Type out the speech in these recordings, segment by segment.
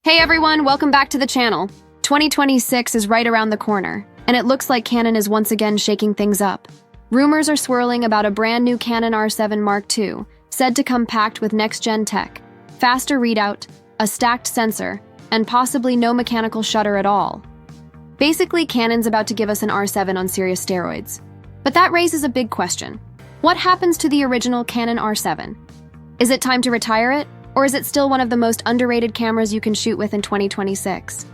Hey everyone, welcome back to the channel. 2026 is right around the corner, and it looks like Canon is once again shaking things up. Rumors are swirling about a brand new Canon R7 Mark II, said to come packed with next-gen tech, faster readout, a stacked sensor, and possibly no mechanical shutter at all. Basically, Canon's about to give us an R7 on serious steroids. But that raises a big question. What happens to the original Canon R7? Is it time to retire it? Or is it still one of the most underrated cameras you can shoot with in 2026?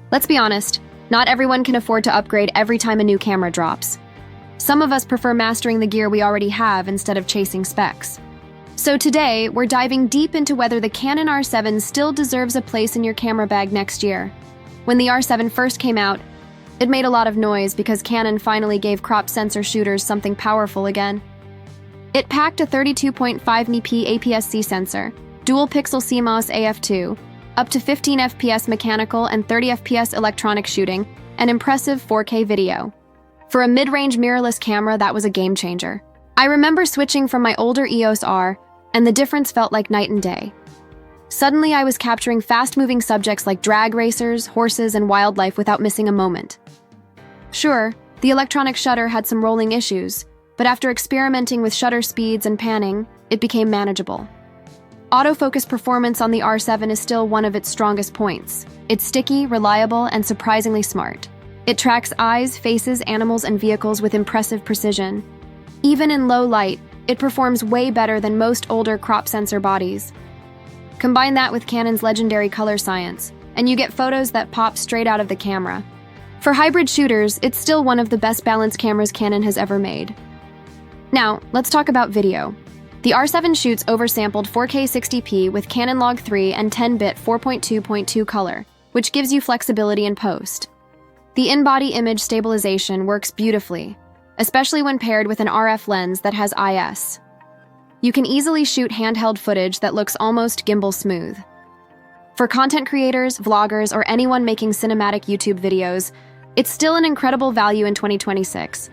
Let's be honest, not everyone can afford to upgrade every time a new camera drops. Some of us prefer mastering the gear we already have instead of chasing specs. So today, we're diving deep into whether the Canon R7 still deserves a place in your camera bag next year. When the R7 first came out, it made a lot of noise because Canon finally gave crop sensor shooters something powerful again. It packed a 32.5MP APS-C sensor, dual-pixel CMOS AF2, up to 15 FPS mechanical and 30 FPS electronic shooting, and impressive 4K video. For a mid-range mirrorless camera, that was a game-changer. I remember switching from my older EOS R, and the difference felt like night and day. Suddenly, I was capturing fast-moving subjects like drag racers, horses, and wildlife without missing a moment. Sure, the electronic shutter had some rolling issues, but after experimenting with shutter speeds and panning, it became manageable. Autofocus performance on the R7 is still one of its strongest points. It's sticky, reliable, and surprisingly smart. It tracks eyes, faces, animals, and vehicles with impressive precision. Even in low light, it performs way better than most older crop sensor bodies. Combine that with Canon's legendary color science, and you get photos that pop straight out of the camera. For hybrid shooters, it's still one of the best balanced cameras Canon has ever made. Now, let's talk about video. The R7 shoots oversampled 4K 60p with Canon Log 3 and 10-bit 4.2.2 color, which gives you flexibility in post. The in-body image stabilization works beautifully, especially when paired with an RF lens that has IBIS. You can easily shoot handheld footage that looks almost gimbal smooth. For content creators, vloggers, or anyone making cinematic YouTube videos, it's still an incredible value in 2026.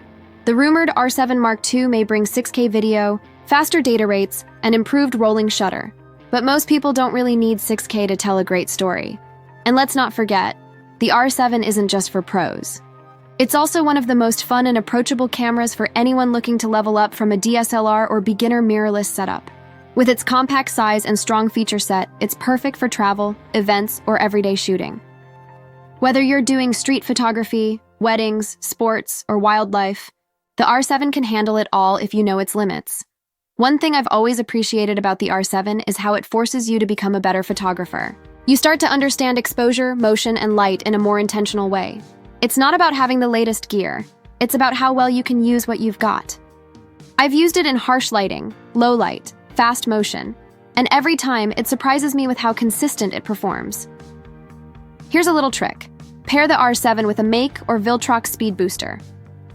The rumored R7 Mark II may bring 6K video, faster data rates, and improved rolling shutter. But most people don't really need 6K to tell a great story. And let's not forget, the R7 isn't just for pros. It's also one of the most fun and approachable cameras for anyone looking to level up from a DSLR or beginner mirrorless setup. With its compact size and strong feature set, it's perfect for travel, events, or everyday shooting. Whether you're doing street photography, weddings, sports, or wildlife, the R7 can handle it all if you know its limits. One thing I've always appreciated about the R7 is how it forces you to become a better photographer. You start to understand exposure, motion, and light in a more intentional way. It's not about having the latest gear. It's about how well you can use what you've got. I've used it in harsh lighting, low light, fast motion, and every time it surprises me with how consistent it performs. Here's a little trick. Pair the R7 with a Make or Viltrox speed booster.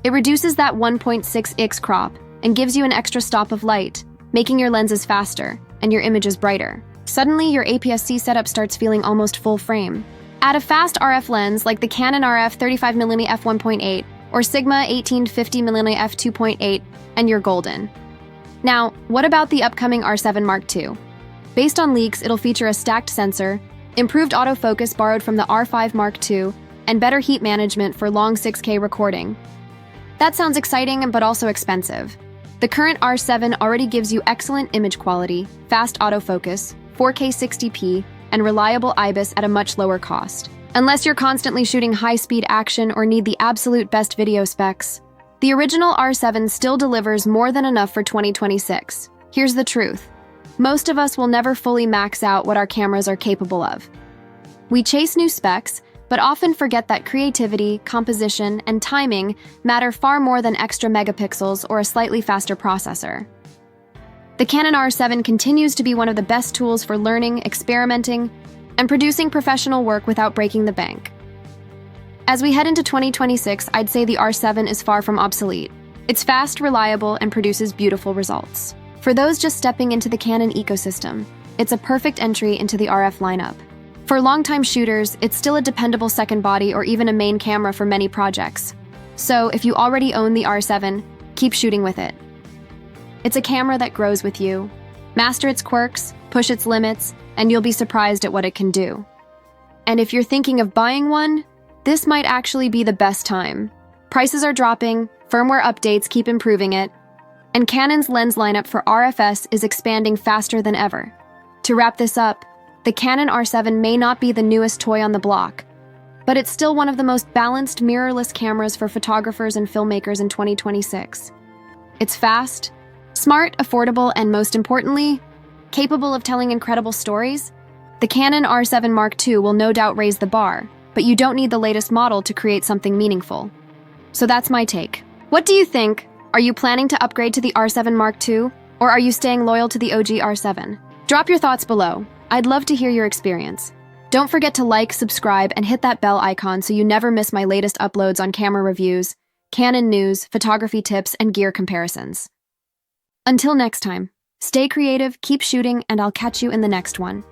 It reduces that 1.6x crop and gives you an extra stop of light, making your lenses faster and your images brighter. Suddenly, your APS-C setup starts feeling almost full frame. Add a fast RF lens like the Canon RF 35mm f1.8 or Sigma 1850mm f2.8 and you're golden. Now, what about the upcoming R7 Mark II? Based on leaks, it'll feature a stacked sensor, improved autofocus borrowed from the R5 Mark II, and better heat management for long 6K recording. That sounds exciting but also expensive. The current R7 already gives you excellent image quality, fast autofocus, 4K 60p, and reliable IBIS at a much lower cost. Unless you're constantly shooting high-speed action or need the absolute best video specs, the original R7 still delivers more than enough for 2026. Here's the truth. Most of us will never fully max out what our cameras are capable of. We chase new specs, but often forget that creativity, composition, and timing matter far more than extra megapixels or a slightly faster processor. The Canon R7 continues to be one of the best tools for learning, experimenting, and producing professional work without breaking the bank. As we head into 2026, I'd say the R7 is far from obsolete. It's fast, reliable, and produces beautiful results. For those just stepping into the Canon ecosystem, it's a perfect entry into the RF lineup. For longtime shooters, it's still a dependable second body or even a main camera for many projects. So if you already own the R7, keep shooting with it. It's a camera that grows with you. Master its quirks, push its limits, and you'll be surprised at what it can do. And if you're thinking of buying one, this might actually be the best time. Prices are dropping, firmware updates keep improving it, and Canon's lens lineup for RFS is expanding faster than ever. To wrap this up, the Canon R7 may not be the newest toy on the block, but it's still one of the most balanced mirrorless cameras for photographers and filmmakers in 2026. It's fast, smart, affordable, and most importantly, capable of telling incredible stories. The Canon R7 Mark II will no doubt raise the bar, but you don't need the latest model to create something meaningful. So that's my take. What do you think? Are you planning to upgrade to the R7 Mark II, or are you staying loyal to the OG R7? Drop your thoughts below. I'd love to hear your experience. Don't forget to like, subscribe, and hit that bell icon so you never miss my latest uploads on camera reviews, Canon news, photography tips, and gear comparisons. Until next time, stay creative, keep shooting, and I'll catch you in the next one.